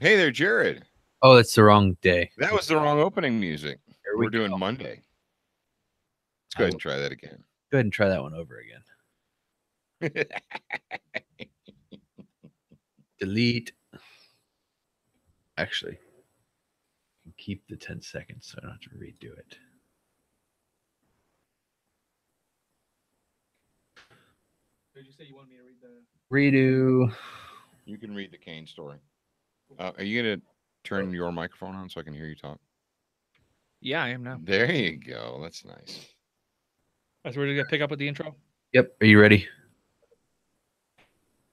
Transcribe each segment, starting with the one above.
Hey there, Jared. Oh, that's the wrong day. That was the wrong opening music. Here we We're doing go. Monday. Let's go I ahead will and try that again. go ahead and try that one over again. Delete. Actually, keep the 10 seconds so I don't have to redo it. Did you say you want me to read the Redo. You can read the Kane story. Are you going to turn your microphone on so I can hear you talk? Yeah, I am now. There you go. That's nice. That's where we're gonna pick up with the intro. Yep. Are you ready?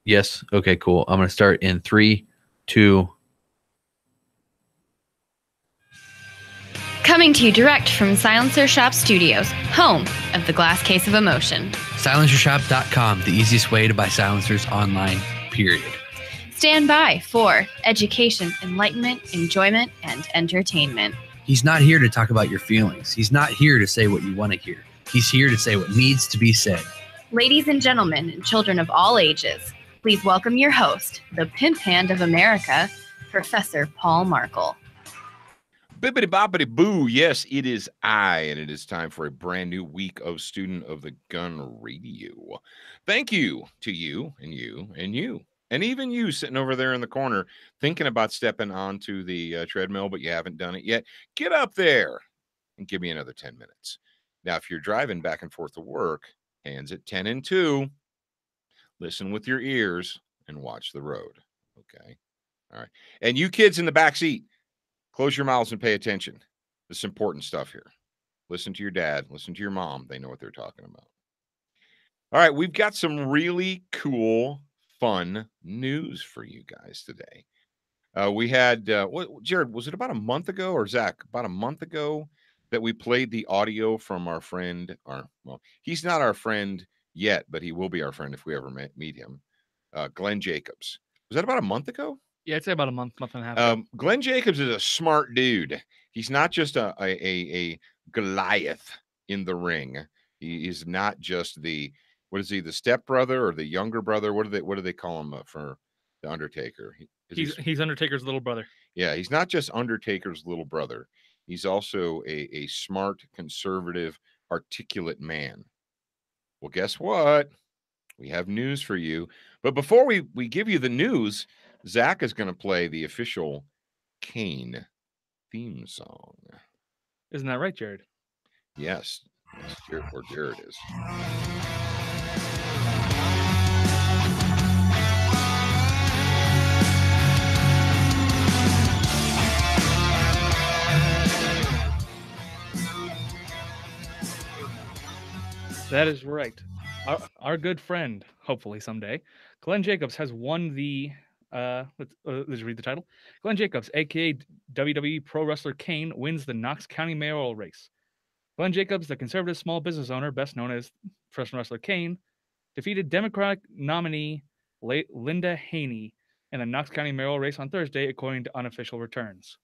Yes. Okay, cool. I'm going to start in 3, 2. Coming to you direct from Silencer Shop Studios, home of the glass case of emotion. SilencerShop.com, the easiest way to buy silencers online, period. Stand by for education, enlightenment, enjoyment, and entertainment. He's not here to talk about your feelings. He's not here to say what you want to hear. He's here to say what needs to be said. Ladies and gentlemen, and children of all ages, please welcome your host, the pimp hand of America, Professor Paul Markle. Bibbidi boppity boo. Yes, it is I, and it is time for a brand new week of Student of the Gun Radio. Thank you to you and you and you. And even you sitting over there in the corner thinking about stepping onto the treadmill, but you haven't done it yet. Get up there and give me another 10 minutes. Now, if you're driving back and forth to work, hands at 10 and 2, listen with your ears and watch the road. Okay. All right. And you kids in the back seat, close your mouths and pay attention. This is important stuff here. Listen to your dad. Listen to your mom. They know what they're talking about. All right. We've got some really cool, fun news for you guys today. We had, Jared, was it about a month ago, or Zach, about a month ago that we played the audio from our friend, well, he's not our friend yet, but he will be our friend if we ever meet him, Glenn Jacobs. Was that about a month ago? Yeah, I'd say about a month and a half ago. Glenn Jacobs is a smart dude. He's not just a Goliath in the ring. He is not just the, what is he, the stepbrother or the younger brother? What do they call him for the Undertaker? He's Undertaker's little brother. Yeah, he's not just Undertaker's little brother. He's also a smart, conservative, articulate man. Well, guess what? We have news for you. But before we give you the news, Zach is going to play the official Kane theme song. Isn't that right, Jared? Yes. Jared is. That is right. Our good friend, hopefully someday, Glenn Jacobs has won the. Let's read the title. Glenn Jacobs, aka WWE Pro Wrestler Kane, wins the Knox County mayoral race. Glenn Jacobs, the conservative small business owner, best known as professional wrestler Kane, defeated Democratic nominee Linda Haney in the Knox County mayoral race on Thursday, according to unofficial returns.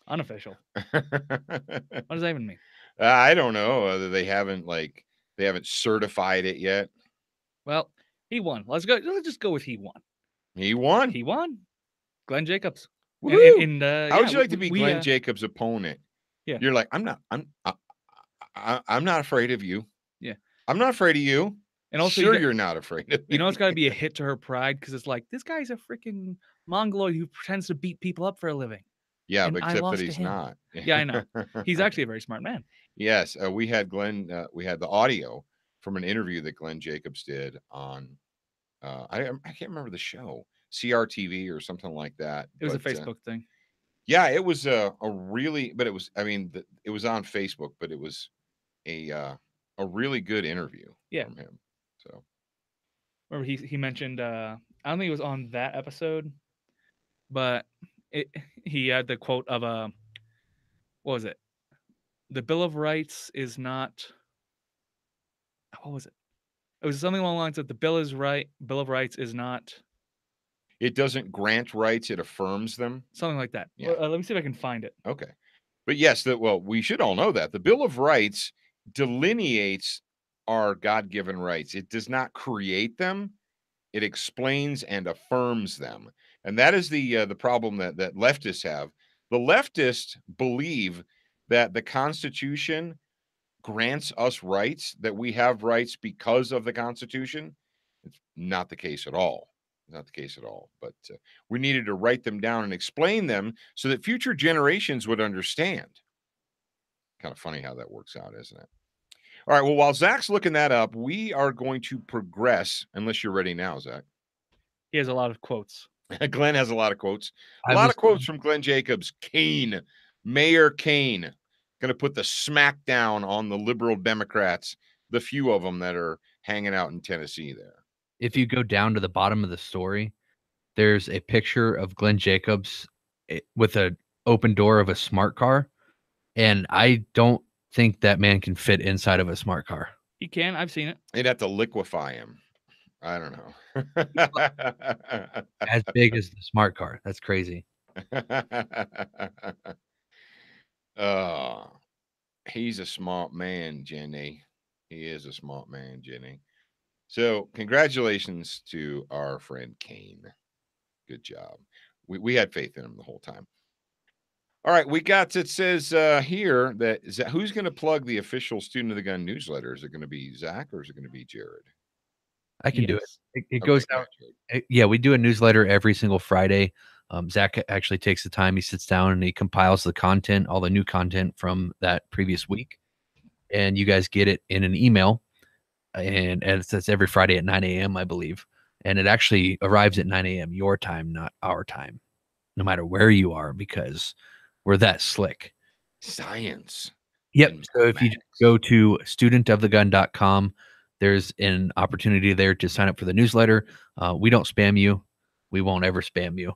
Unofficial. What does that even mean? I don't know. They haven't certified it yet. Well, he won. Let's just go with he won. He won. He won. Glenn Jacobs. How would you like to be Glenn Jacobs' opponent? Yeah. You're like, I'm not afraid of you. Yeah. I'm not afraid of you. And also, you're not afraid of me. You know, it's got to be a hit to her pride, because it's like, this guy's a freaking mongoloid who pretends to beat people up for a living. Yeah, but except that he's not. Yeah, I know. He's actually a very smart man. Yes, we had Glenn. We had the audio from an interview that Glenn Jacobs did on. I can't remember the show, CRTV or something like that. It was a Facebook thing. Yeah, it was a really, but it was. I mean, it was on Facebook, but it was a really good interview from him. So, remember he mentioned. I don't think it was on that episode, but he had the quote of what was it? The Bill of Rights is not. What was it? It was something along the lines of the Bill of Rights is not. It doesn't grant rights; it affirms them. Something like that. Yeah. Let me see if I can find it. Okay, but yes, we should all know that the Bill of Rights delineates our God-given rights. It does not create them; It explains and affirms them. And that is the problem that leftists have. The leftists believe that the Constitution grants us rights, that we have rights because of the Constitution. It's not the case at all. Not the case at all. But we needed to write them down and explain them so that future generations would understand. Kind of funny how that works out, isn't it? All right. Well, while Zach's looking that up, we are going to progress, unless you're ready now, Zach. He has a lot of quotes. Glenn has a lot of quotes. A I lot was- of quotes from Glenn Jacobs. Kane, Mayor Kane, going to put the smackdown on the liberal Democrats, the few of them that are hanging out in Tennessee there. If you go down to the bottom of the story, there's a picture of Glenn Jacobs with an open door of a smart car. And I don't think that man can fit inside of a smart car. He can. I've seen it. They'd have to liquefy him. I don't know. As big as the smart car. That's crazy. Oh, he's a smart man, Jenny. He is a smart man, Jenny. So, congratulations to our friend Kane. Good job. We had faith in him the whole time. All right, we got, it says here that who's going to plug the official Student of the Gun newsletter? Is it going to be Zach or is it going to be Jared? I can do it. Yes. It goes Okay, out. Jared. Yeah, we do a newsletter every single Friday. Zach actually takes the time. He sits down and he compiles the content, all the new content from that previous week. And you guys get it in an email. And it's every Friday at 9 a.m., I believe. And it actually arrives at 9 a.m. your time, not our time, no matter where you are, because we're that slick. Science. Yep. and So if you mathematics. go to studentofthegun.com, there's an opportunity there to sign up for the newsletter. We don't spam you. We won't ever spam you.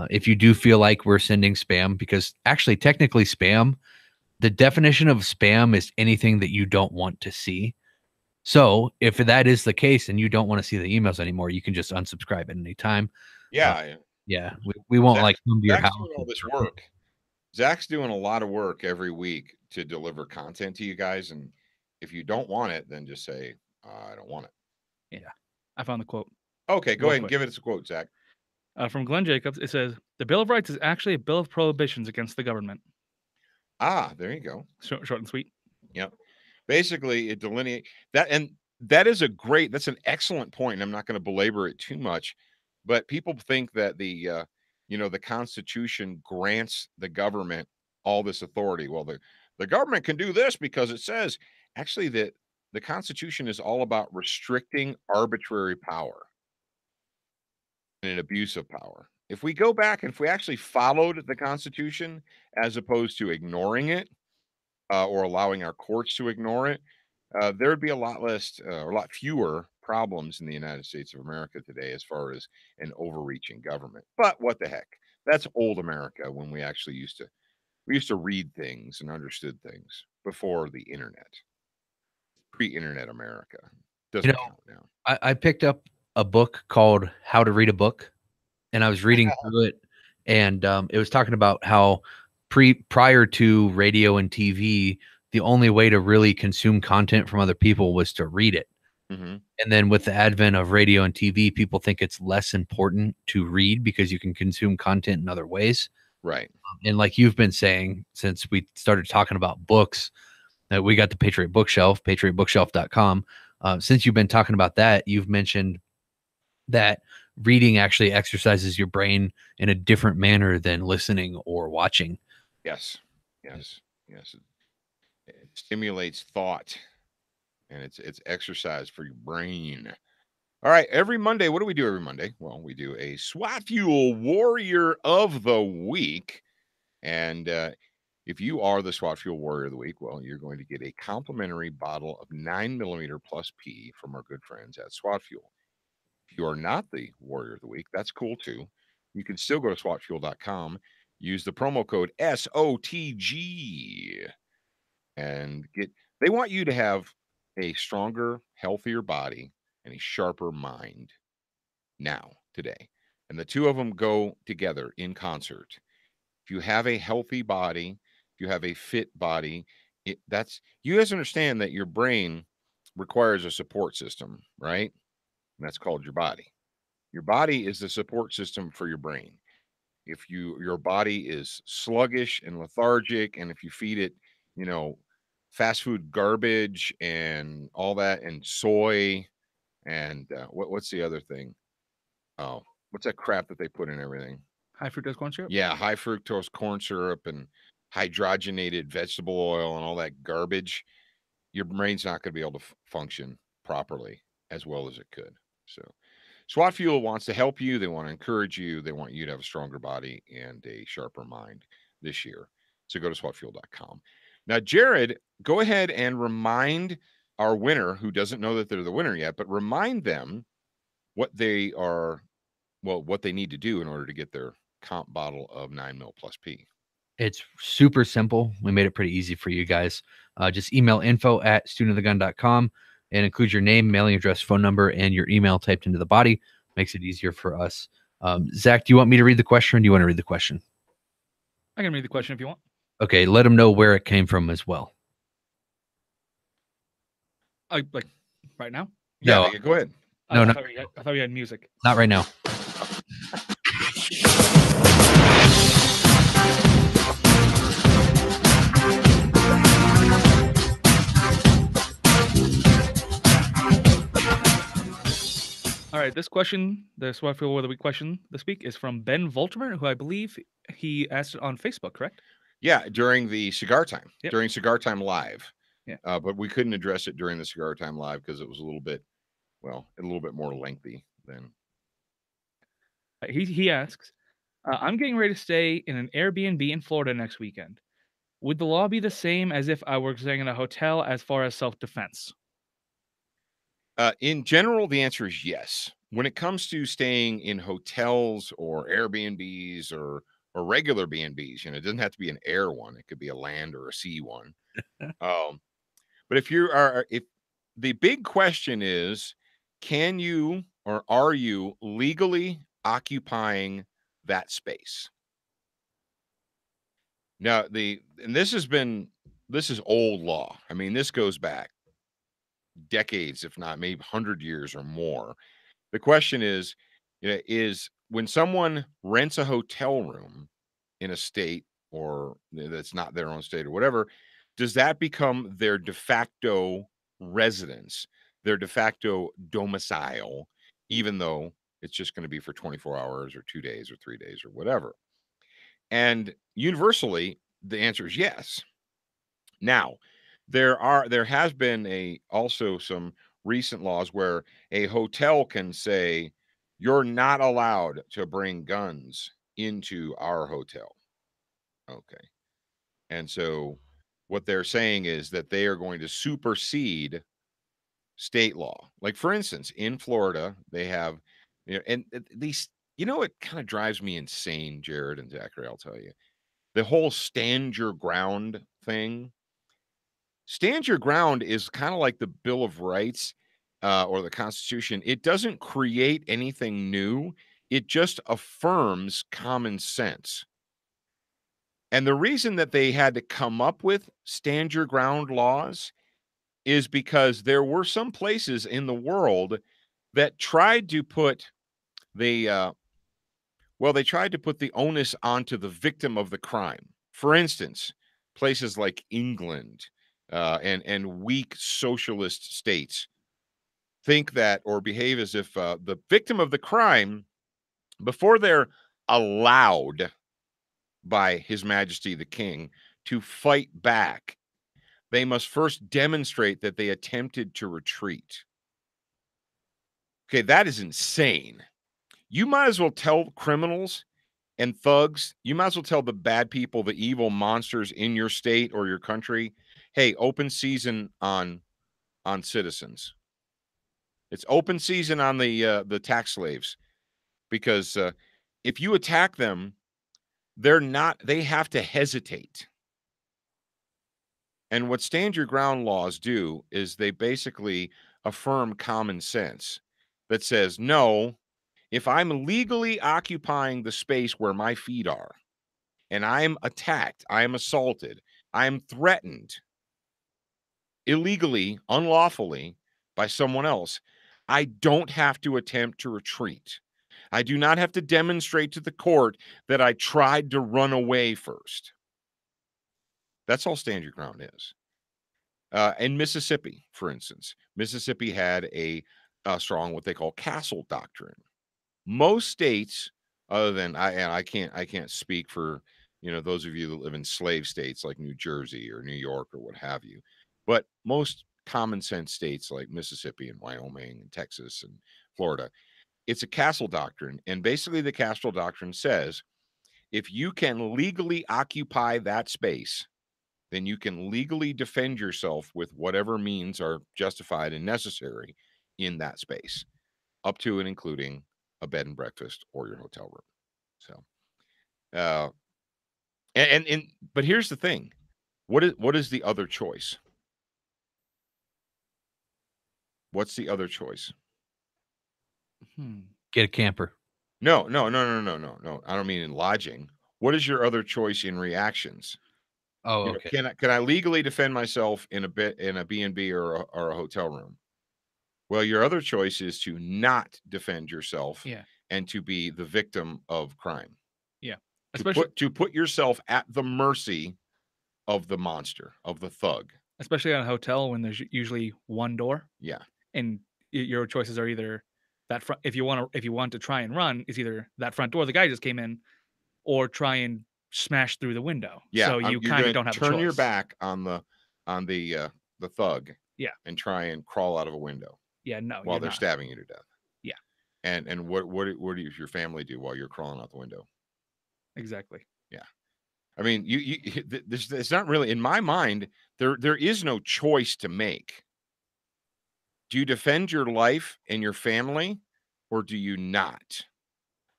If you do feel like we're sending spam, because actually, technically, spam, the definition of spam is anything that you don't want to see. So if that is the case and you don't want to see the emails anymore, you can just unsubscribe at any time. Yeah. Yeah. We won't like come to your Zach's house. doing all this work. Zach's doing a lot of work every week to deliver content to you guys. And if you don't want it, then just say, I don't want it. I found the quote. Okay, go Real ahead and quick. give it a quote, Zach. From Glenn Jacobs, it says, "The Bill of Rights is actually a bill of prohibitions against the government." Ah, there you go. Short and sweet. Yep. Basically, it delineates that, and that's an excellent point. And I'm not going to belabor it too much, but people think that the Constitution grants the government all this authority. Well, the government can do this because it says actually that the Constitution is all about restricting arbitrary power and an abuse of power. If we go back and if we actually followed the Constitution as opposed to ignoring it, or allowing our courts to ignore it, there would be a lot less, or a lot fewer problems in the United States of America today as far as an overreaching government. But what the heck? That's old America when we actually used to read things and understood things before the internet. Pre-internet America doesn't count now. I picked up a book called How to Read a Book, and I was reading through it, and it was talking about how prior to radio and TV, the only way to really consume content from other people was to read it. Mm-hmm. And then with the advent of radio and TV, people think it's less important to read because you can consume content in other ways. Right. And like you've been saying, since we started talking about books, we got the Patriot Bookshelf, patriotbookshelf.com. Since you've been talking about that, you've mentioned that reading actually exercises your brain in a different manner than listening or watching. Yes. It stimulates thought, and it's exercise for your brain. All right, every Monday, what do we do every Monday? Well, we do a SWAT Fuel Warrior of the Week. And if you are the SWAT Fuel Warrior of the Week, well, you're going to get a complimentary bottle of 9mm plus P from our good friends at SWAT Fuel. If you are not the Warrior of the Week, that's cool too. You can still go to swatfuel.com, use the promo code SOTG, and they want you to have a stronger, healthier body and a sharper mind now, today. And the two of them go together in concert. If you have a healthy body, if you have a fit body, you guys understand that your brain requires a support system, right? And that's called your body. Your body is the support system for your brain. If your body is sluggish and lethargic, and if you feed it, you know, fast food garbage and all that, and soy, and what's the other thing? Oh, what's that crap that they put in everything? High fructose corn syrup. Yeah, high fructose corn syrup and hydrogenated vegetable oil and all that garbage. Your brain's not going to be able to function properly as well as it could. So, SWAT Fuel wants to help you. They want to encourage you. They want you to have a stronger body and a sharper mind this year. So go to swatfuel.com. Now, Jared, go ahead and remind our winner who doesn't know that they're the winner yet, but remind them what they are, well, what they need to do in order to get their comp bottle of 9 mil plus P. It's super simple. We made it pretty easy for you guys. Just email info@studentofthegun.com and include your name, mailing address, phone number, and your email typed into the body. Makes it easier for us. Zach, do you want me to read the question, or do you want to read the question? I can read the question if you want. Okay, let them know where it came from as well. Like right now? Yeah, No. go ahead. No, no. I thought we had music. Not right now. All right, this question, the SWAT Fuel WotW question this week, is from Ben Voltermer, who I believe he asked it on Facebook, correct? Yeah, during the Cigar Time, Yep. during Cigar Time Live. Yeah. But we couldn't address it during the Cigar Time Live because it was a little bit more lengthy than. He asks, I'm getting ready to stay in an Airbnb in Florida next weekend. Would the law be the same as if I were staying in a hotel as far as self-defense? In general, the answer is yes. When it comes to staying in hotels or Airbnbs or regular B&Bs, it doesn't have to be an air one. It could be a land or a sea one. But if the big question is, can you or are you legally occupying that space? Now, this is old law. I mean, this goes back decades, if not maybe 100 years or more. The question is when someone rents a hotel room in a state or that's not their own state or whatever, does that become their de facto residence, their de facto domicile, even though it's just going to be for 24 hours or 2 days or 3 days or whatever? And universally, the answer is yes. Now, there has been also some recent laws where a hotel can say you're not allowed to bring guns into our hotel. Okay. And so what they're saying is that they are going to supersede state law. Like, for instance, in Florida, they have, and these, it kind of drives me insane, Jared and Zachary, I'll tell you. The whole stand your ground thing. Stand your ground is kind of like the Bill of Rights or the Constitution. It doesn't create anything new. It just affirms common sense. And the reason that they had to come up with stand your ground laws is because there were some places in the world that tried to put they tried to put the onus onto the victim of the crime. For instance, places like England and weak socialist states think that or behave as if the victim of the crime, before they're allowed by His Majesty the King to fight back, they must first demonstrate that they attempted to retreat. Okay, that is insane. You might as well tell criminals and thugs, you might as well tell the bad people, the evil monsters in your state or your country, hey, open season on citizens. It's open season on the tax slaves, because if you attack them, they have to hesitate. And what stand your ground laws do is they basically affirm common sense that says, no, if I'm legally occupying the space where my feet are, and I'm attacked, I am assaulted, I am threatened illegally, unlawfully by someone else, I don't have to attempt to retreat. I do not have to demonstrate to the court that I tried to run away first. That's all stand your ground is. In Mississippi, for instance, Mississippi had a strong what they call castle doctrine. Most states, other than I can't speak for those of you that live in slave states like New Jersey or New York or what have you, but most common sense states like Mississippi and Wyoming and Texas and Florida, it's a castle doctrine, and basically the castle doctrine says if you can legally occupy that space, then you can legally defend yourself with whatever means are justified and necessary in that space, up to and including a bed and breakfast or your hotel room. So, but here's the thing: what is the other choice? What's the other choice? Get a camper. No. I don't mean in lodging. What is your other choice in reactions? Oh, okay. Can I legally defend myself in a B&B or a hotel room? Well, your other choice is to not defend yourself, and to be the victim of crime. Yeah, to put yourself at the mercy of the monster, of the thug. Especially at a hotel when there's usually one door. Yeah, and your choices are either that front. If you want to try and run, it's either that front door the guy just came in, or try and smash through the window. Yeah, so you kind of don't have a choice. Turn your back on the thug. Yeah, and try and crawl out of a window. Yeah, no, while they're stabbing you to death. Yeah, and what does your family do while you're crawling out the window? Exactly. Yeah, I mean, it's not really, in my mind, there is no choice to make. Do you defend your life and your family, or do you not?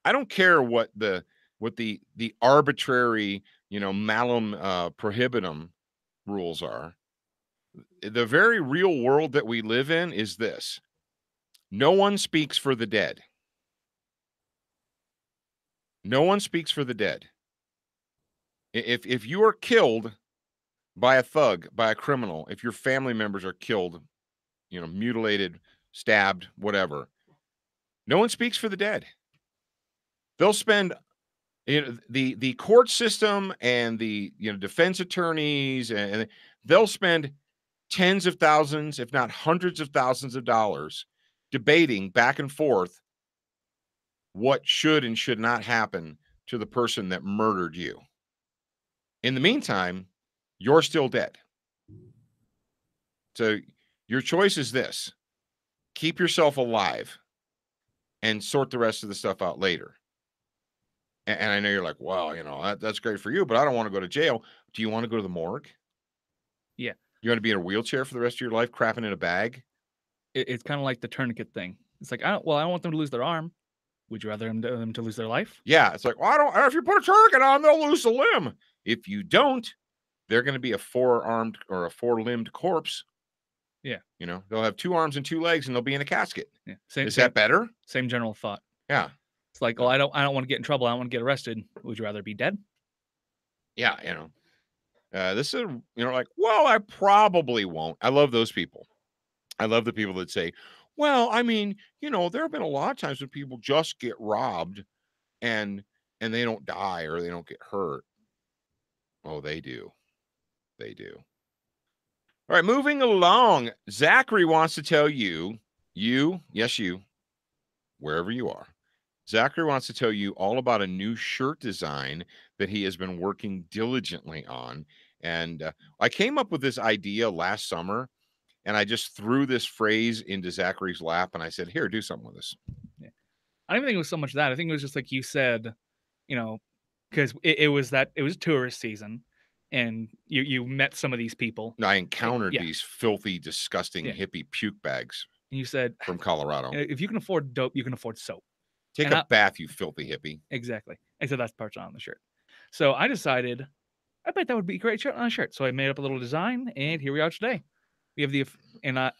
I don't care what the arbitrary, malum prohibitum rules are. The very real world that we live in is this: no one speaks for the dead. No one speaks for the dead. If you are killed by a thug, by a criminal, if your family members are killed, mutilated, stabbed, whatever, no one speaks for the dead. They'll spend the court system and the defense attorneys, and they'll spend tens of thousands, if not hundreds of thousands of dollars debating back and forth what should and should not happen to the person that murdered you. In the meantime, you're still dead. So your choice is this: keep yourself alive and sort the rest of the stuff out later. And I know you're like, well, that's great for you, but I don't want to go to jail. Do you want to go to the morgue? Yeah. You want to be in a wheelchair for the rest of your life, crapping in a bag? It's kind of like the tourniquet thing. It's like, I don't want them to lose their arm. Would you rather them to lose their life? Yeah. It's like, well, if you put a tourniquet on, they'll lose a limb. If you don't, they're going to be a four-armed or a four-limbed corpse. Yeah. They'll have 2 arms and 2 legs, and they'll be in a casket. Yeah. Is that better? Same general thought. Yeah. It's like, well, I don't want to get in trouble. I don't want to get arrested. Would you rather be dead? Yeah. This is, like, well, I probably won't. I love those people. I love the people that say, well, I mean, there have been a lot of times when people just get robbed and they don't die or they don't get hurt. Oh, they do. They do. All right, moving along. Zachary wants to tell you, yes, you, wherever you are. Zachary wants to tell you all about a new shirt design that he has been working diligently on. And I came up with this idea last summer, and I just threw this phrase into Zachary's lap, and I said, here, do something with this. Yeah. I don't even think it was so much that. I think it was just like you said, because it was tourist season, and you met some of these people. I encountered these filthy, disgusting hippie puke bags. And you said, from Colorado, if you can afford dope, you can afford soap. Take a bath, you filthy hippie. Exactly. I said that's the part on the shirt. So I decided, I bet that would be a great shirt on a shirt. So I made up a little design, and here we are today. We have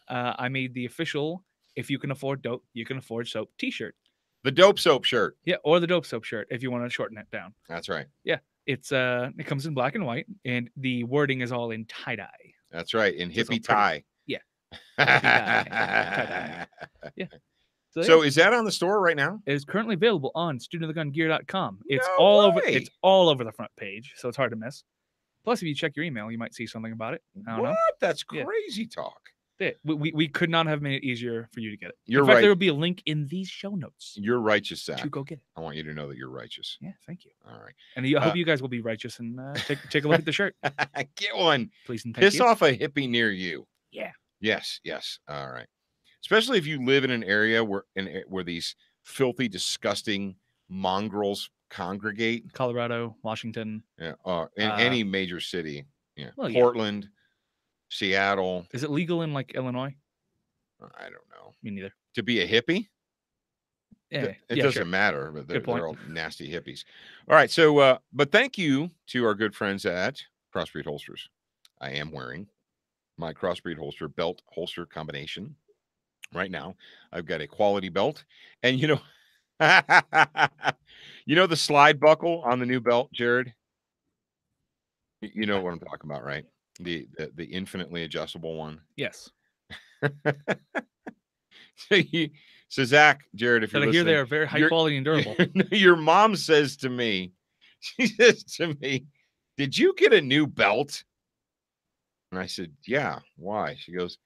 I made the official "If you can afford dope, you can afford soap" T-shirt. The dope soap shirt. Yeah, or the dope soap shirt if you want to shorten it down. That's right. Yeah, it comes in black and white, and the wording is all in tie-dye. That's right, in hippie tie. Yeah. Hippie tie. Tie-dye. Yeah. So is that on the store right now? it is currently available on studentofthegungear.com. It's No all over. way. It's all over the front page, so it's hard to miss. Plus, if you check your email, you might see something about it. I don't know. That's Yeah. crazy talk. We could not have made it easier for you to get it. You're in fact, right. there will be a link in these show notes You're righteous, Zach. to go get it. I want you to know that you're righteous. Yeah, thank you. All right. And I hope you guys will be righteous and take a look at the shirt. Get one. Please and thank Piss you. off a hippie near you. Yeah. Yes. All right. Especially if you live in an area where these filthy, disgusting mongrels congregate. Colorado, Washington. Yeah. In any major city. Yeah. Well, Portland, Seattle. Is it legal in like Illinois? I don't know. Me neither. To be a hippie? Yeah, It doesn't sure. matter, but Good point. they're all nasty hippies. All right. So, but thank you to our good friends at Crossbreed Holsters. I am wearing my Crossbreed holster belt holster combination right now. I've got a quality belt, and you know the slide buckle on the new belt, Jared. You know what I'm talking about, right? The infinitely adjustable one. Yes. So Zach, Jared, if you're I hear they listening, are very high quality and durable. Your mom says to me, she says to me, "Did you get a new belt?" And I said, "Yeah." Why? She goes,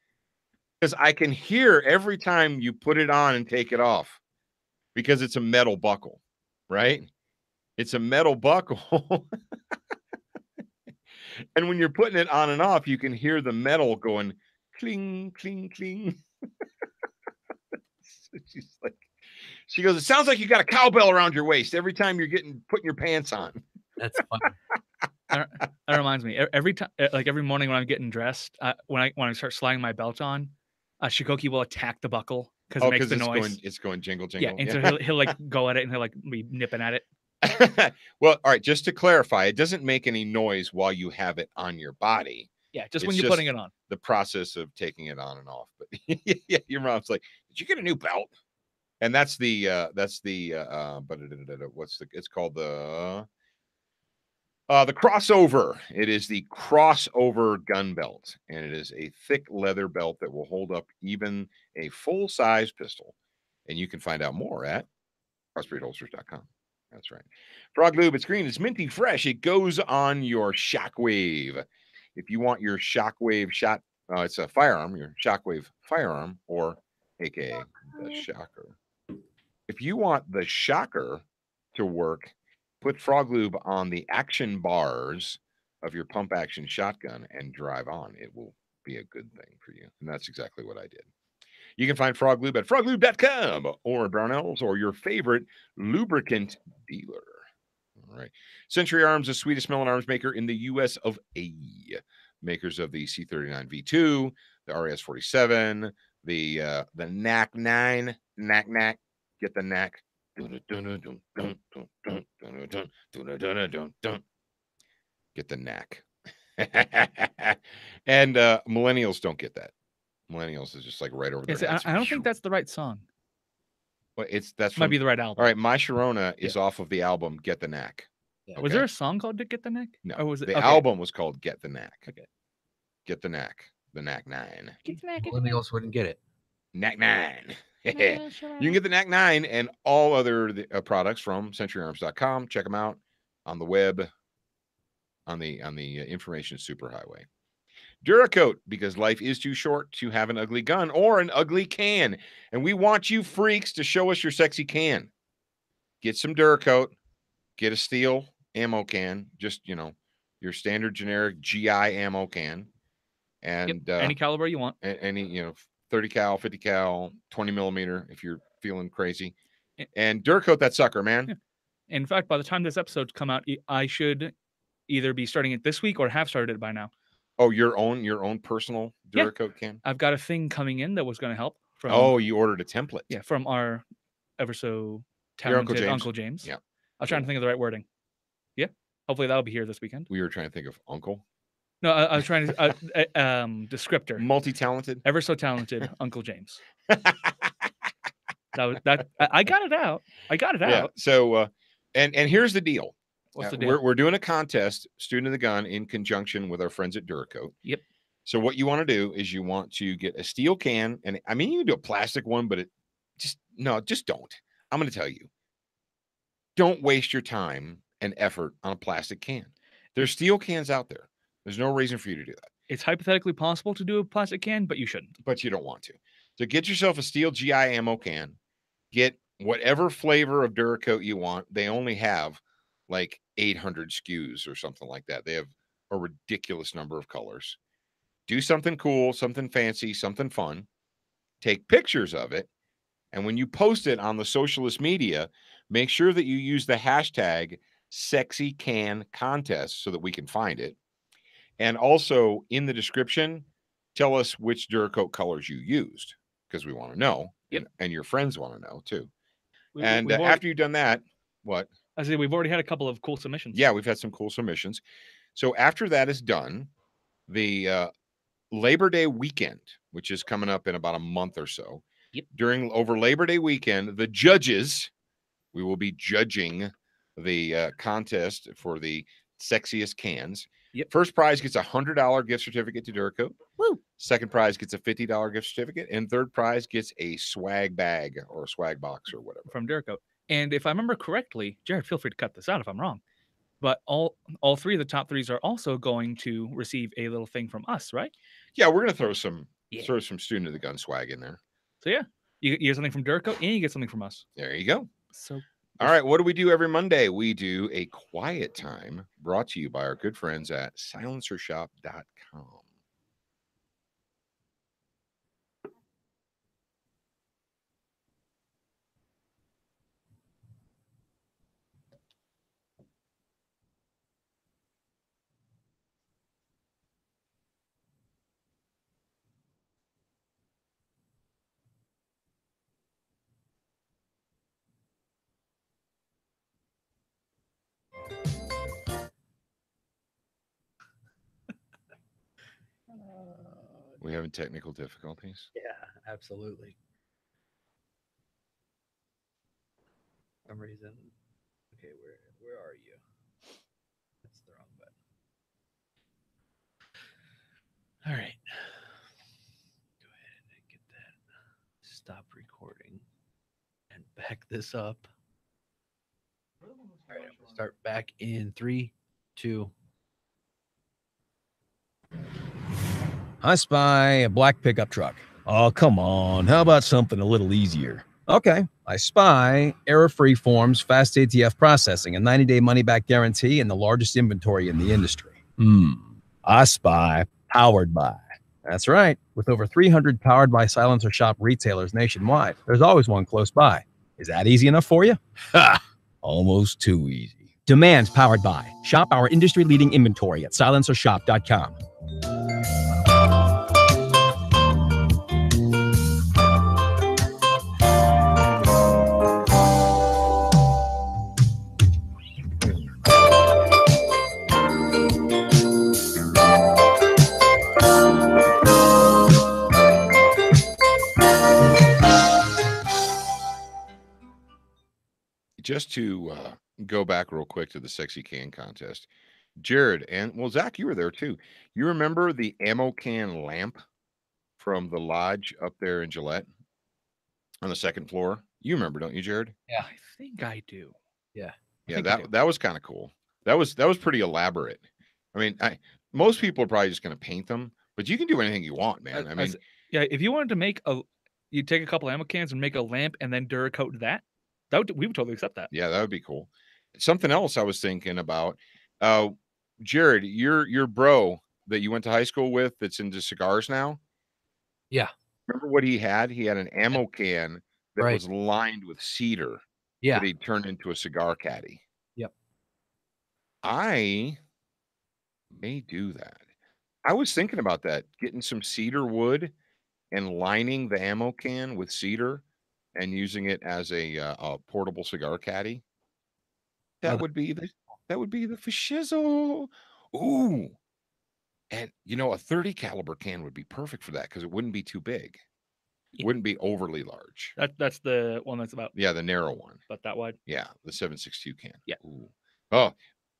"Because I can hear every time you put it on and take it off, because it's a metal buckle, right? It's a metal buckle." And when you're putting it on and off, you can hear the metal going cling, cling, cling. So she's like, she goes, "It sounds like you got a cowbell around your waist every time you're putting your pants on." That's funny. That reminds me. Every time, like every morning when I'm getting dressed, when I start sliding my belt on, Shikoki will attack the buckle because it makes the noise. It's going jingle, jingle. Yeah, and so he'll like go at it and he'll like be nipping at it. Well, all right. Just to clarify, it doesn't make any noise while you have it on your body. Yeah, just when you're putting it on. The process of taking it on and off. But yeah, your mom's like, "Did you get a new belt?" And it's called the crossover. It is the crossover gun belt, and it is a thick leather belt that will hold up even a full-size pistol. And you can find out more at crossbreedholsters.com. That's right. Frog Lube, it's green, it's minty fresh. It goes on your Shockwave. If you want your Shockwave shot, it's a firearm, your Shockwave firearm, or AKA the Shocker. If you want the Shocker to work, put Frog Lube on the action bars of your pump action shotgun and drive on. It will be a good thing for you. And that's exactly what I did. You can find Frog Lube at froglube.com or Brownells or your favorite lubricant dealer. All right. Century Arms, the sweetest smelling arms maker in the U.S. of A. Makers of the C39 V2, the RAS47, the NAC 9, NAC, get the NAC. Get the NAC. And millennials don't get that. Millennials is just like right over there. I don't think that's the right song. Well, that's might be the right album. All right, My Sharona is off of the album Get the Knack. Yeah. Okay. Was there a song called Get the Knack? No, or was it the album was called Get the Knack. Okay. Get the Knack. The Knack 9. Get the Knack. Millennials wouldn't get it. Knack 9. You can get the Knack 9 and all other products from centuryarms.com. Check them out on the web, on the information superhighway. Duracoat, because life is too short to have an ugly gun or an ugly can. And we want you freaks to show us your sexy can. Get some Duracoat. Get a steel ammo can. Just, your standard generic GI ammo can. And any caliber you want. Any, 30 cal, 50 cal, 20 millimeter if you're feeling crazy. And Duracoat that sucker, man. Yeah. In fact, by the time this episode's come out, I should either be starting it this week or have started it by now. Oh, your own personal Duracoat can? I've got a thing coming in that was going to help. You ordered a template. Yeah, from our ever so talented Uncle James. Yeah. I was trying to think of the right wording. Yeah. Hopefully that'll be here this weekend. We were trying to think of uncle. No, I was trying to descriptor. Multi-talented. Ever so talented Uncle James. That I got it out. Yeah. So and here's the deal. What's the deal? We're doing a contest, Student of the Gun, in conjunction with our friends at Duracoat. Yep. So what you want to do is you want to get a steel can, and I mean you can do a plastic one, but just don't. I'm going to tell you. Don't waste your time and effort on a plastic can. There's steel cans out there. There's no reason for you to do that. It's hypothetically possible to do a plastic can, but you shouldn't. But you don't want to. So get yourself a steel GI ammo can. Get whatever flavor of Duracoat you want. They only have like 800 SKUs or something like that. They have a ridiculous number of colors. Do something cool, something fancy, something fun. Take pictures of it. And when you post it on the socialist media, make sure that you use the hashtag #SexyCanContest so that we can find it. And also in the description, tell us which Duracoat colors you used because we want to know. Yep. And your friends want to know too. We've After you've done that, what? I say we've already had a couple of cool submissions. Yeah, we've had some cool submissions. So after that is done, the Labor Day weekend, which is coming up in about a month or so. Yep. Over Labor Day weekend, the judges, we will be judging the contest for the sexiest cans. Yep. First prize gets a $100 gift certificate to Duracoat. Woo. Second prize gets a $50 gift certificate, and third prize gets a swag bag or a swag box or whatever from Duracoat. And if I remember correctly, Jared, feel free to cut this out if I'm wrong. But all three of the top threes are also going to receive a little thing from us, right? Yeah, we're gonna throw some student of the gun swag in there. So yeah, you get something from Duracoat and you get something from us. There you go. So all right, what do we do every Monday? We do a quiet time brought to you by our good friends at silencershop.com. We having technical difficulties? Yeah, absolutely. For some reason. Okay, where are you? That's the wrong button. All right. Go ahead and get that. Stop recording and back this up. All right, I'm gonna start back in 3, 2. I spy a black pickup truck. Oh, come on. How about something a little easier? Okay. I spy error-free forms, fast ATF processing, a 90-day money-back guarantee, and the largest inventory in the industry. I spy Powered By. That's right. With over 300 Powered By Silencer Shop retailers nationwide, there's always one close by. Is that easy enough for you? Ha! Almost too easy. Demand Powered By. Shop our industry-leading inventory at silencershop.com. Just to go back real quick to the Sexy Can contest, Jared and Zach, you were there too. You remember the ammo can lamp from the lodge up there in Gillette on the second floor? You remember, don't you, Jared? Yeah, I think I do. Yeah. Yeah, that was kind of cool. That was pretty elaborate. I mean, most people are probably just going to paint them, but you can do anything you want, man. I mean, yeah, if you wanted to make you take a couple ammo cans and make a lamp and then Duracoat that we would totally accept that. Yeah, that would be cool. Something else I was thinking about, Jared, your bro that you went to high school with that's into cigars now. Yeah. Remember what he had? He had an ammo can that was lined with cedar. Yeah. That he'd turned into a cigar caddy. Yep. I may do that. I was thinking about that, getting some cedar wood and lining the ammo can with cedar and using it as a portable cigar caddy. That would be the fashizzle. Ooh. And a 30 caliber can would be perfect for that because it wouldn't be too big. It wouldn't be overly large. That's the one that's about the narrow one. About that wide. Yeah, the 7.62 can. Yeah. Ooh. Oh,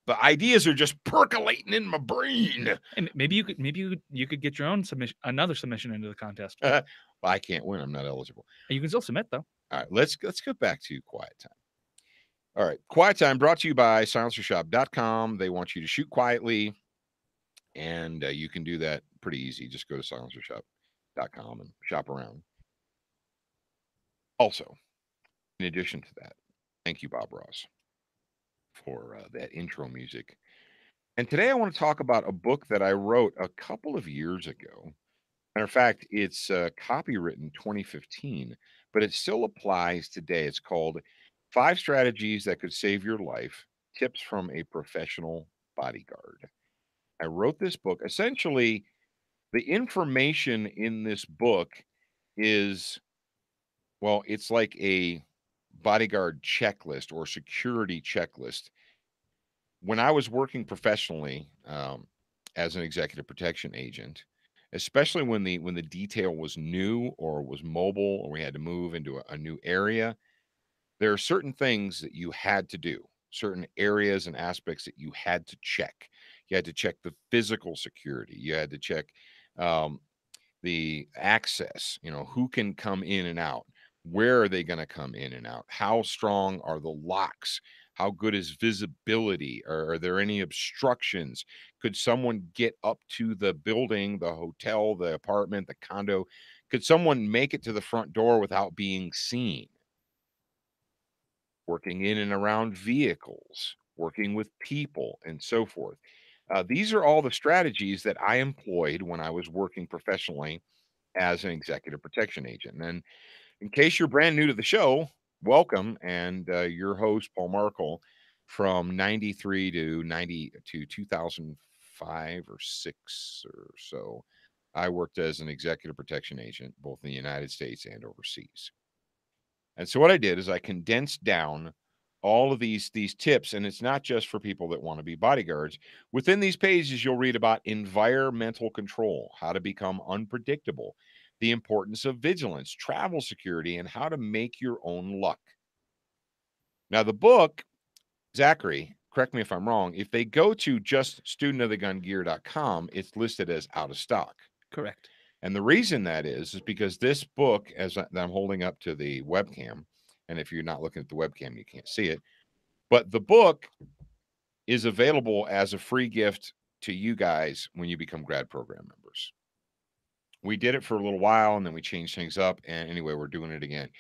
the ideas are just percolating in my brain. And maybe you could get your own another submission into the contest. Well, I can't win. I'm not eligible. You can still submit though. All right, let's go back to quiet time. All right, quiet time brought to you by silencershop.com. They want you to shoot quietly, and you can do that pretty easy. Just go to silencershop.com and shop around. Also, in addition to that, thank you, Bob Ross, for that intro music. And today I want to talk about a book that I wrote a couple of years ago. Matter of fact, it's copywritten 2015, but it still applies today. It's called 5 Strategies That Could Save Your Life, Tips from a Professional Bodyguard. I wrote this book. Essentially, the information in this book is, well, it's like a bodyguard checklist or security checklist. When I was working professionally as an executive protection agent, especially when the detail was new or was mobile or we had to move into a new area, there are certain things that you had to do, certain areas and aspects that you had to check. You had to check the physical security. You had to check the access, who can come in and out, where are they going to come in and out, how strong are the locks, how good is visibility, are there any obstructions, could someone get up to the building, the hotel, the apartment, the condo, could someone make it to the front door without being seen, working in and around vehicles, working with people, and so forth. These are all the strategies that I employed when I was working professionally as an executive protection agent. And in case you're brand new to the show, welcome. And your host, Paul Markle, from 93 to 2005 or 6 or so, I worked as an executive protection agent, both in the United States and overseas. And so what I did is I condensed down all of these tips, and it's not just for people that want to be bodyguards. Within these pages, you'll read about environmental control, how to become unpredictable, the importance of vigilance, travel security, and how to make your own luck. Now, the book, Zachary, correct me if I'm wrong, if they go to just studentofthegungear.com, it's listed as out of stock. Correct. And the reason that is because this book, as I'm holding up to the webcam, and if you're not looking at the webcam, you can't see it, but the book is available as a free gift to you guys when you become grad program members. We did it for a little while, and then we changed things up, and anyway, we're doing it again.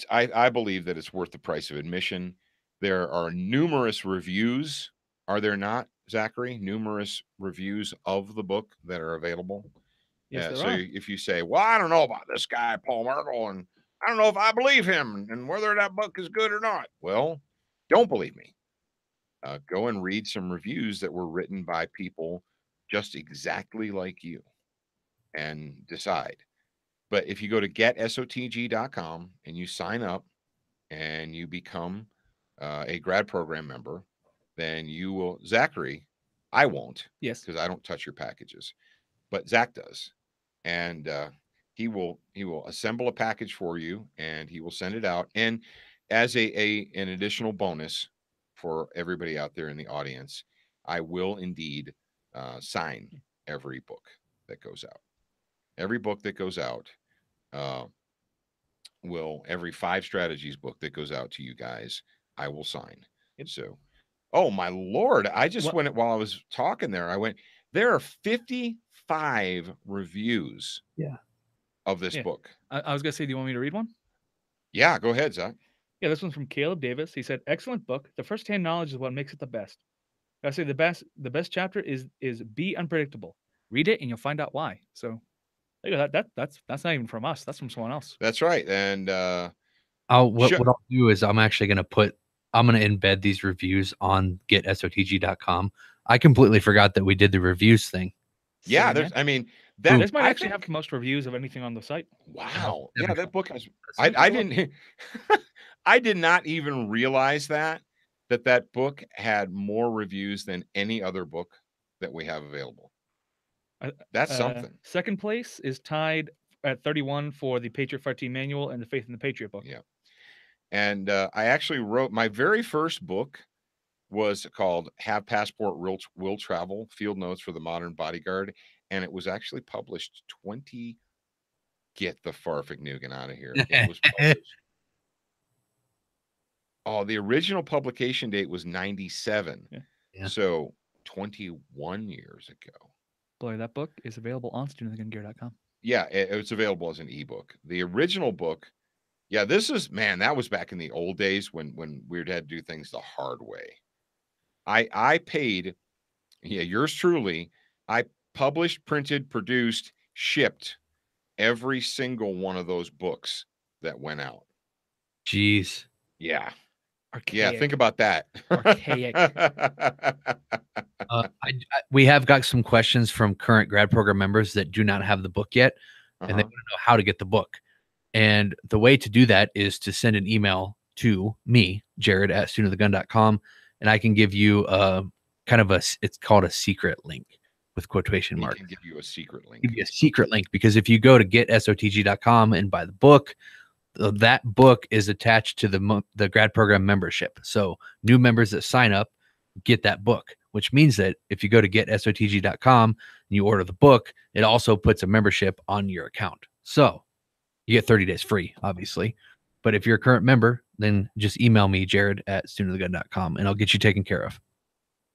I believe that it's worth the price of admission. There are numerous reviews, are there not, Zachary? Numerous reviews of the book that are available. Yes, So if you say, well, I don't know about this guy, Paul Markle, and I don't know if I believe him and whether that book is good or not. Well, don't believe me. Go and read some reviews that were written by people just exactly like you and decide. But if you go to getsotg.com and you sign up and you become a grad program member, then you will, Zachary, I won't. Yes. Because I don't touch your packages, but Zach does. And he will assemble a package for you and he will send it out. And as an additional bonus for everybody out there in the audience, I will indeed sign every book that goes out. Every book that goes out every 5 strategies book that goes out to you guys, I will sign. Yep. So, oh my Lord, I just went while I was talking there. I went, there are 55 reviews of this book. I was going to say, do you want me to read one? Yeah, go ahead, Zach. Yeah, this one's from Caleb Davis. He said, excellent book. The first-hand knowledge is what makes it the best. I say the best chapter is be unpredictable. Read it and you'll find out why. So look at that. That's not even from us. That's from someone else. That's right. And what I'll do is I'm actually going to embed these reviews on getsotg.com. I completely forgot that we did the reviews thing. Yeah, this might actually have the most reviews of anything on the site. Wow. Yeah, that book has. I didn't. I did not even realize that book had more reviews than any other book that we have available. That's something. Second place is tied at 31 for the Patriot Fire Manual and the Faith in the Patriot book. Yeah. And I actually wrote my very first book was called Have Passport Will Travel, Field Notes for the Modern Bodyguard. And it was actually published Get the Farfignugan out of here. It was published. Oh, the original publication date was 97. Yeah. So 21 years ago. Boy, that book is available on studentofthegungear.com. Yeah, it's available as an ebook. The original book, yeah, this is, man, that was back in the old days when we had to do things the hard way. I paid, yeah, yours truly, I published, printed, produced, shipped every single one of those books that went out. Jeez. Yeah. Archaic. Yeah, think about that. Archaic. We have got some questions from current grad program members that do not have the book yet, and they want to know how to get the book. And the way to do that is to send an email to me, Jared, at studentofthegun.com, and I can give you it's called a secret link with quotation marks. I can give you a secret link. Give you a secret link, because if you go to getsotg.com and buy the book, that book is attached to the grad program membership. So new members that sign up get that book, which means that if you go to getsotg.com and you order the book, it also puts a membership on your account. So you get 30 days free, obviously. But if you're a current member, then just email me, Jared, at studentofthegun.com, and I'll get you taken care of.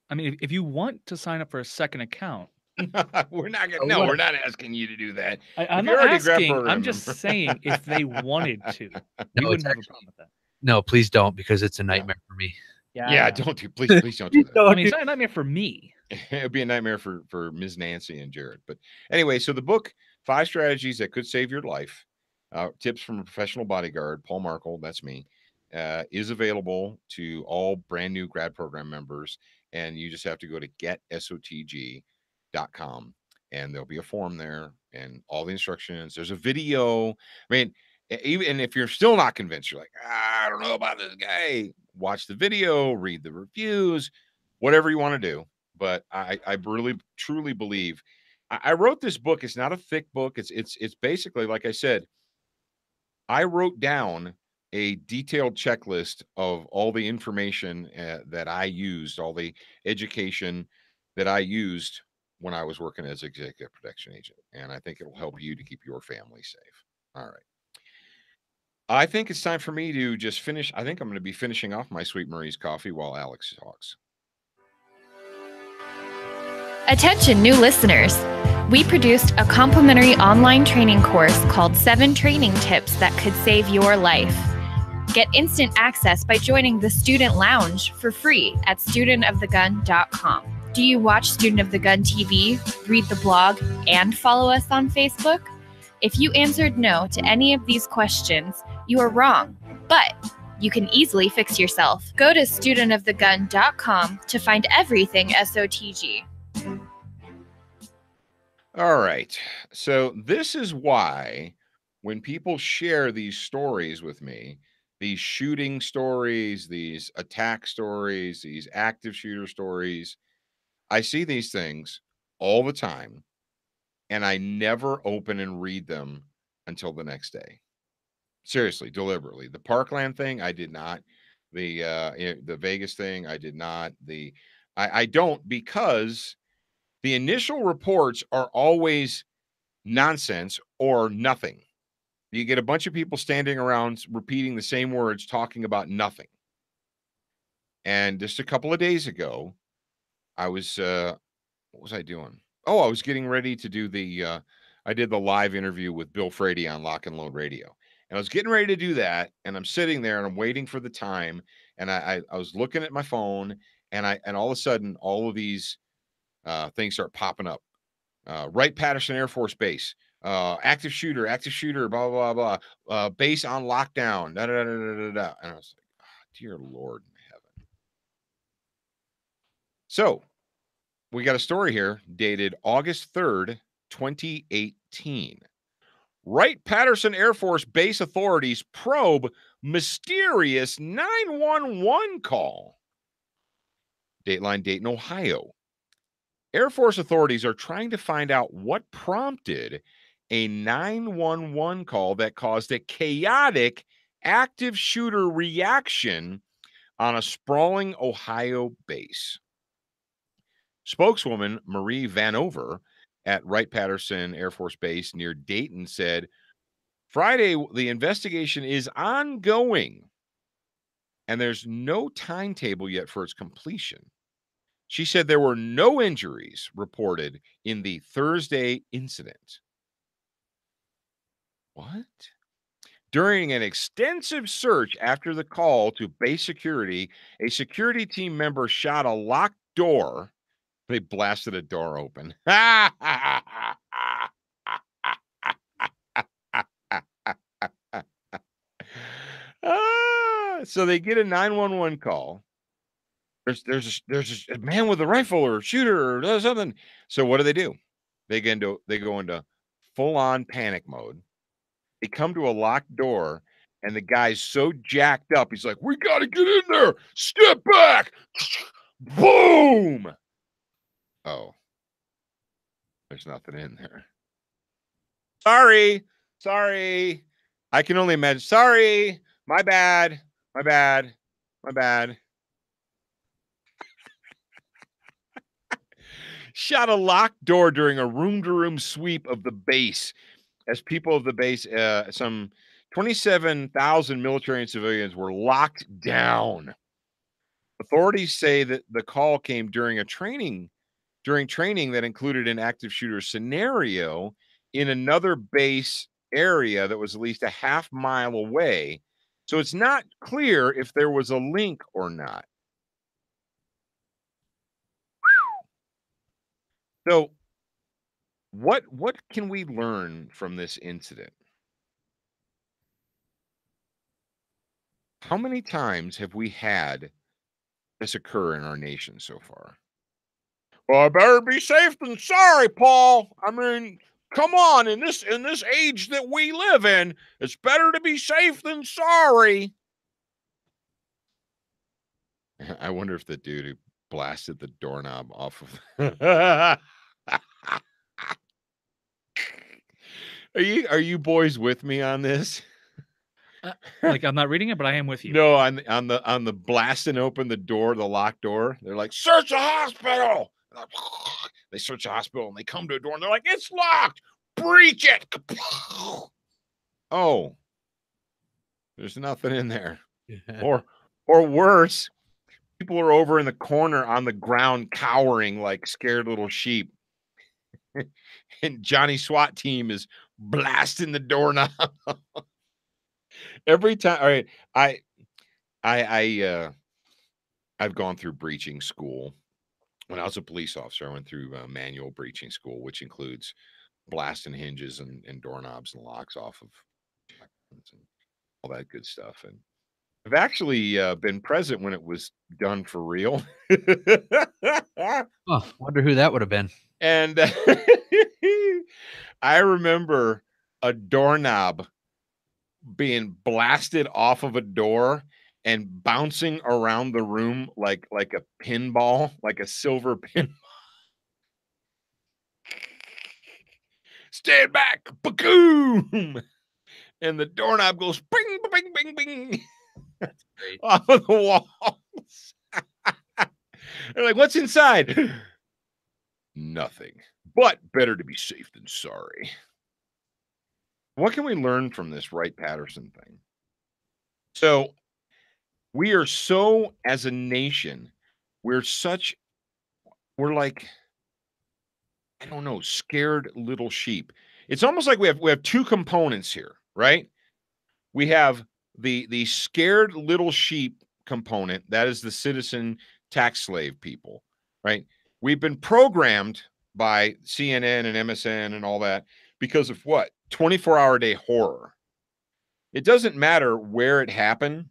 I mean, if you want to sign up for a second account, we're not gonna. No, we're not asking you to do that. I'm not asking. I'm just saying if they wanted to, we wouldn't have a problem with that. No, please don't, because it's a nightmare for me. Yeah, don't do. Please don't do that. I mean, it's not a nightmare for me. It'd be a nightmare for Ms. Nancy and Jared. But anyway, so the book, 5 Strategies That Could Save Your Life, tips from a professional bodyguard, Paul Markle, that's me, is available to all brand new grad program members. And you just have to go to getsotg.com, and there'll be a form there and all the instructions. There's a video. I mean, even if you're still not convinced, you're like, I don't know about this guy, watch the video, read the reviews, whatever you want to do. But I really truly believe I wrote this book. It's not a thick book. It's basically, like I said, I wrote down a detailed checklist of all the information that I used, all the education that I used when I was working as executive protection agent. And I think it'll help you to keep your family safe. All right. I think it's time for me to just finish. I think I'm going to be finishing off my Sweet Marie's coffee while Alex talks. Attention, new listeners. We produced a complimentary online training course called 7 Training Tips That Could Save Your Life. Get instant access by joining the Student Lounge for free at studentofthegun.com. Do you watch Student of the Gun TV, read the blog, and follow us on Facebook? If you answered no to any of these questions, you are wrong, but you can easily fix yourself. Go to studentofthegun.com to find everything SOTG. All right. So this is why when people share these stories with me, these shooting stories, these attack stories, these active shooter stories, I see these things all the time, and I never open and read them until the next day. Seriously, deliberately. The Parkland thing, I did not. The Vegas thing, I did not. I don't, because the initial reports are always nonsense or nothing. You get a bunch of people standing around repeating the same words, talking about nothing. And just a couple of days ago, I was, what was I doing? Oh, I was getting ready to do I did the live interview with Bill Frady on Lock and Load Radio. And I was getting ready to do that. And I'm sitting there and I'm waiting for the time. And I was looking at my phone, and all of a sudden, all of these things start popping up. Wright-Patterson Air Force Base, active shooter, blah, blah, blah, base on lockdown, da, da, da, da, da, da. And I was like, oh, dear Lord in heaven. So we got a story here dated August 3rd, 2018. Wright-Patterson Air Force Base authorities probe mysterious 911 call. Dateline, Dayton, Ohio. Air Force authorities are trying to find out what prompted a 911 call that caused a chaotic active shooter reaction on a sprawling Ohio base. Spokeswoman Marie Vanover at Wright-Patterson Air Force Base near Dayton said Friday, the investigation is ongoing, and there's no timetable yet for its completion. She said there were no injuries reported in the Thursday incident. What? During an extensive search after the call to base security, a security team member shot a locked door. They blasted a door open. So they get a 911 call. There's a man with a rifle or shooter or something. So what do? They go into full-on panic mode. They come to a locked door, and the guy's so jacked up, he's like, "We got to get in there. Step back." Boom. Oh, there's nothing in there. Sorry. I can only imagine. Sorry. My bad. Shot a locked door during a room-to-room sweep of the base. As people of the base, some 27,000 military and civilians were locked down. Authorities say that the call came during training that included an active shooter scenario in another base area that was at least a half mile away. So it's not clear if there was a link or not. So what can we learn from this incident? How many times have we had this occur in our nation so far? Well, I better be safe than sorry, Paul. I mean, come on, in this age that we live in, it's better to be safe than sorry. I wonder if the dude who blasted the doorknob off of Are you boys with me on this? Like, I'm not reading it, but I am with you. No, on the blasting open the door, the locked door. They're like, "Search the hospital." They search the hospital and they come to a door and they're like, "It's locked. Breach it." Oh, there's nothing in there. Or worse, people are over in the corner on the ground cowering like scared little sheep. And Johnny SWAT team is blasting the doorknob. Every time. All right, I've gone through breaching school. When I was a police officer, I went through manual breaching school, which includes blasting hinges and doorknobs and locks off of and all that good stuff. And I've actually been present when it was done for real. Oh, wonder who that would have been. And I remember a doorknob being blasted off of a door and bouncing around the room like a pinball, like a silver pinball. Stand back, boom, and the doorknob goes bing, bing, bing, bing off of the walls. They're like, "What's inside?" Nothing. But better to be safe than sorry. What can we learn from this Wright-Patterson thing? So we are so, as a nation, we're like, I don't know, scared little sheep. It's almost like we have two components here, right? We have the scared little sheep component, that is the citizen tax slave people, right? We've been programmed by CNN and MSN and all that because of what? 24-hour-a-day horror. It doesn't matter where it happened.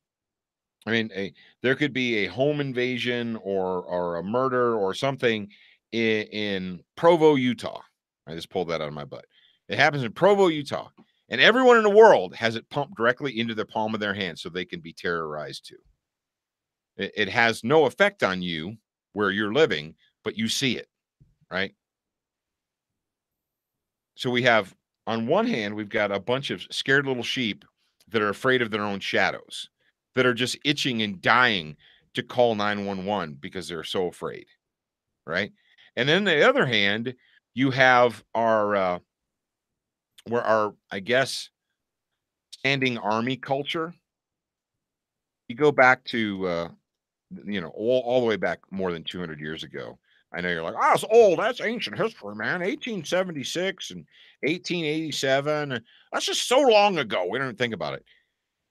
I mean, there could be a home invasion or a murder or something in Provo, Utah. I just pulled that out of my butt. It happens in Provo, Utah, and everyone in the world has it pumped directly into the palm of their hand so they can be terrorized too. It has no effect on you where you're living, but you see it, right? So we have, on one hand, we've got a bunch of scared little sheep that are afraid of their own shadows, that are just itching and dying to call 911 because they're so afraid, right? And then on the other hand, you have our I guess, standing army culture. You go back to, all the way back more than 200 years ago. I know you're like, oh, it's old. That's ancient history, man. 1876 and 1887. That's just so long ago. We don't even think about it.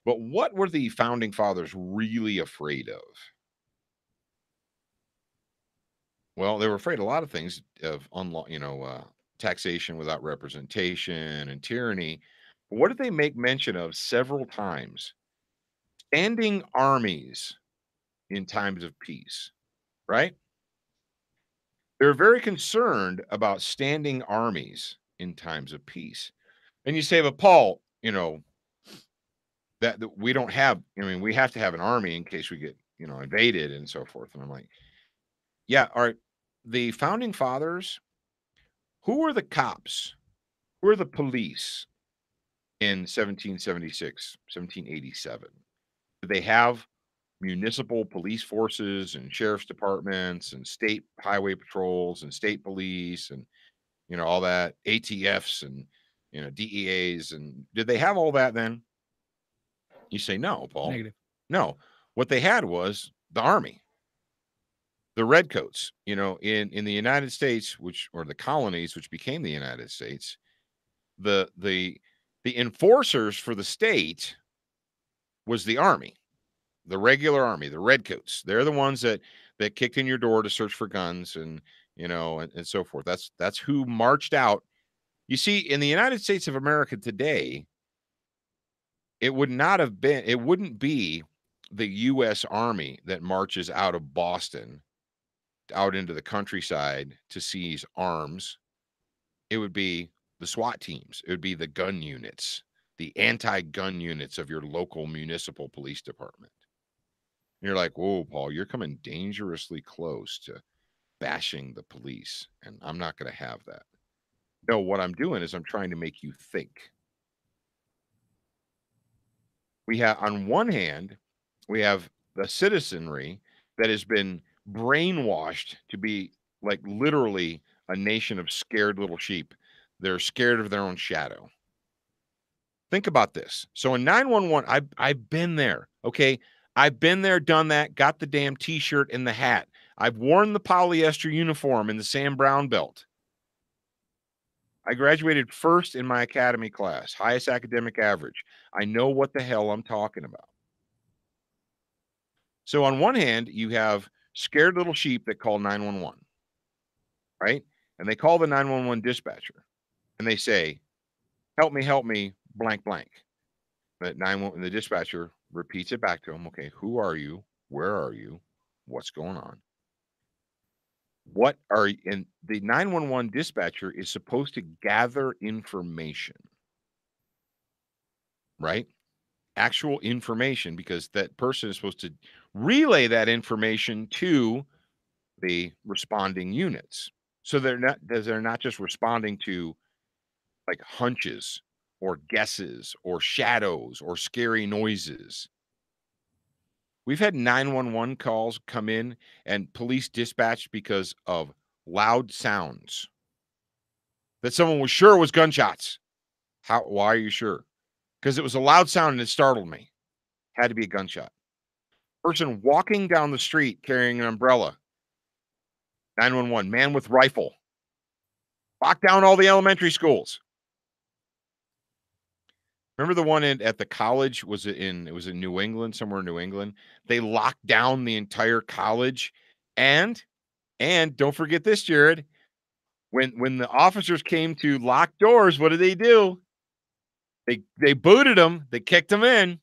But what were the founding fathers really afraid of? Well, they were afraid of a lot of things, of taxation without representation and tyranny. But what did they make mention of several times? Standing armies in times of peace, right? They're very concerned about standing armies in times of peace. And you say, but Paul, that we don't have, we have to have an army in case we get, invaded and so forth. And I'm like, yeah, all right. The founding fathers, who were the cops? Who were the police in 1776, 1787? Did they have municipal police forces and sheriff's departments and state highway patrols and state police and all that, ATFs and DEAs, and did they have all that then? You say no, Paul. Negative. No. What they had was the army, the redcoats. In the United States, or the colonies, which became the United States, the enforcers for the state was the army. The regular army, the redcoats. They're the ones that kicked in your door to search for guns and and so forth. That's who marched out. You see, in the United States of America today, it wouldn't be the U.S. Army that marches out of Boston out into the countryside to seize arms. It would be the SWAT teams. It would be the gun units, the anti-gun units of your local municipal police department. You're like, whoa, Paul, you're coming dangerously close to bashing the police, and I'm not going to have that. No, what I'm doing is I'm trying to make you think. We have, on one hand, we have the citizenry that has been brainwashed to be like literally a nation of scared little sheep. They're scared of their own shadow. Think about this. So in 911, I've been there. Okay. I've been there, done that, got the damn t-shirt and the hat. I've worn the polyester uniform and the Sam Brown belt. I graduated first in my academy class, highest academic average. I know what the hell I'm talking about. So on one hand, you have scared little sheep that call 911, right? And they call the 911 dispatcher and they say, help me, blank, blank. But the dispatcher repeats it back to them. Okay, who are you? Where are you? What's going on? And the 911 dispatcher is supposed to gather information, right? Actual information, because that person is supposed to relay that information to the responding units. So they're not just responding to like hunches or guesses or shadows or scary noises. We've had 911 calls come in and police dispatched because of loud sounds that someone was sure was gunshots. Why are you sure? Because it was a loud sound and it startled me. Had to be a gunshot. Person walking down the street carrying an umbrella. 911, man with rifle. Lock down all the elementary schools. Remember the one at the college? It was in New England, somewhere in New England. They locked down the entire college. And don't forget this, Jared. When the officers came to lock doors, what did they do? They booted them. They kicked them in.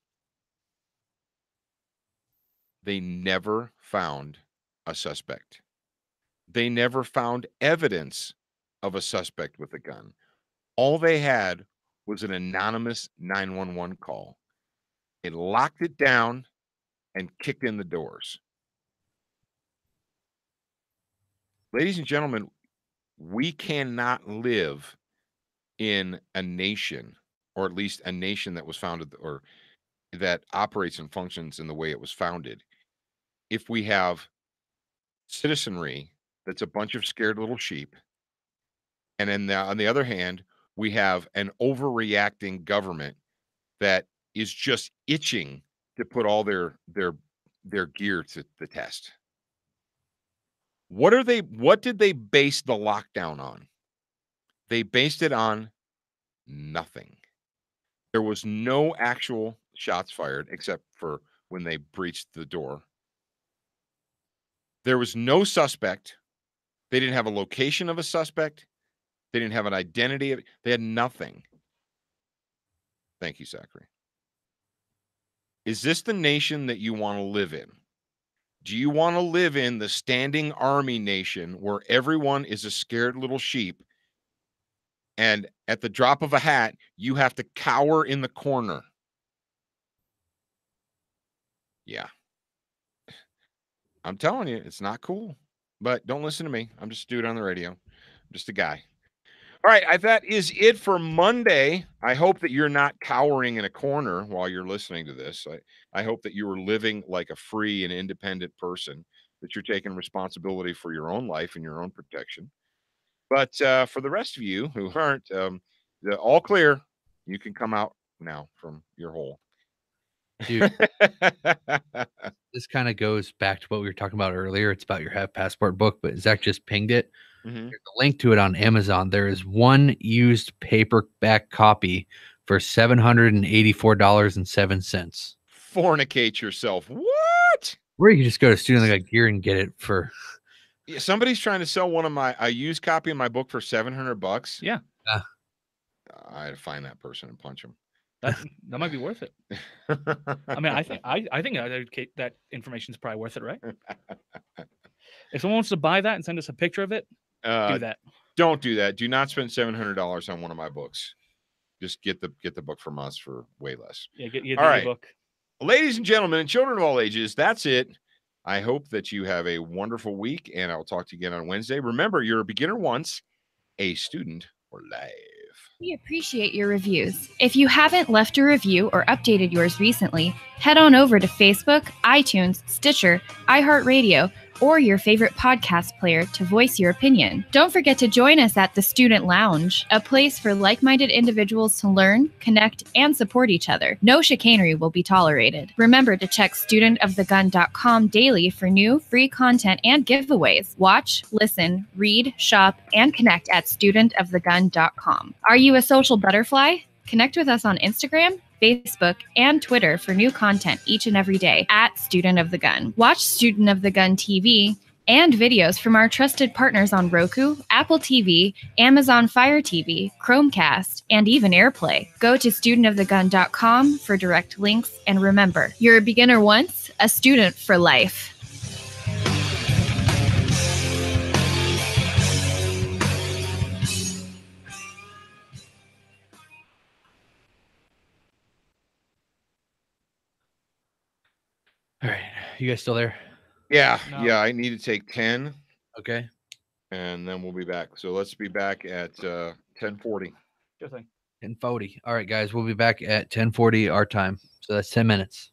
They never found a suspect. They never found evidence of a suspect with a gun. All they had was an anonymous 911 call. They locked it down and kicked in the doors. Ladies and gentlemen, we cannot live in a nation, or at least a nation that was founded or that operates and functions in the way it was founded, if we have citizenry that's a bunch of scared little sheep, and then on the other hand, we have an overreacting government that is just itching to put all their gear to the test. What did they base the lockdown on? They based it on nothing. There was no actual shots fired except for when they breached the door. There was no suspect. They didn't have a location of a suspect. They didn't have an identity. They had nothing. Thank you, Zachary. Is this the nation that you want to live in? Do you want to live in the standing army nation where everyone is a scared little sheep and at the drop of a hat, you have to cower in the corner? Yeah. I'm telling you, it's not cool. But don't listen to me. I'm just a dude on the radio. I'm just a guy. All right, that is it for Monday. I hope that you're not cowering in a corner while you're listening to this. I hope that you are living like a free and independent person, that you're taking responsibility for your own life and your own protection. But for the rest of you who aren't, all clear. You can come out now from your hole. Dude, this kind of goes back to what we were talking about earlier. It's about your Have Passport book, but Zach just pinged it. Mm-hmm. There's a link to it on Amazon. There is one used paperback copy for $784.07. Fornicate yourself. What? Or you can just go to Student of the Gun Gear and get it for. Yeah, somebody's trying to sell a used copy of my book for $700. Yeah. I had to find that person and punch him. That might be worth it. I mean, I think that information is probably worth it, right? If someone wants to buy that and send us a picture of it, do that. Don't do that. Do not spend $700 on one of my books. Just get the book from us for way less. Yeah, get all right, book. Ladies and gentlemen, and children of all ages, that's it. I hope that you have a wonderful week, and I'll talk to you again on Wednesday. Remember, you're a beginner once, a student for life. We appreciate your reviews. If you haven't left a review or updated yours recently, head on over to Facebook, iTunes, Stitcher, iHeartRadio, or your favorite podcast player to voice your opinion. Don't forget to join us at the Student Lounge, a place for like-minded individuals to learn, connect, and support each other. No chicanery will be tolerated. Remember to check studentofthegun.com daily for new, free content and giveaways. Watch, listen, read, shop, and connect at studentofthegun.com. Are you a social butterfly? Connect with us on Instagram, Facebook, and Twitter for new content each and every day at Student of the Gun. Watch Student of the Gun TV and videos from our trusted partners on Roku, Apple TV, Amazon Fire TV, Chromecast, and even AirPlay. Go to studentofthegun.com for direct links, and remember, you're a beginner once, a student for life. All right. You guys still there? Yeah. No. Yeah. I need to take 10. Okay. And then we'll be back. So let's be back at 10:40. Sure thing. 10:40. All right, guys. We'll be back at 10:40 our time. So that's 10 minutes.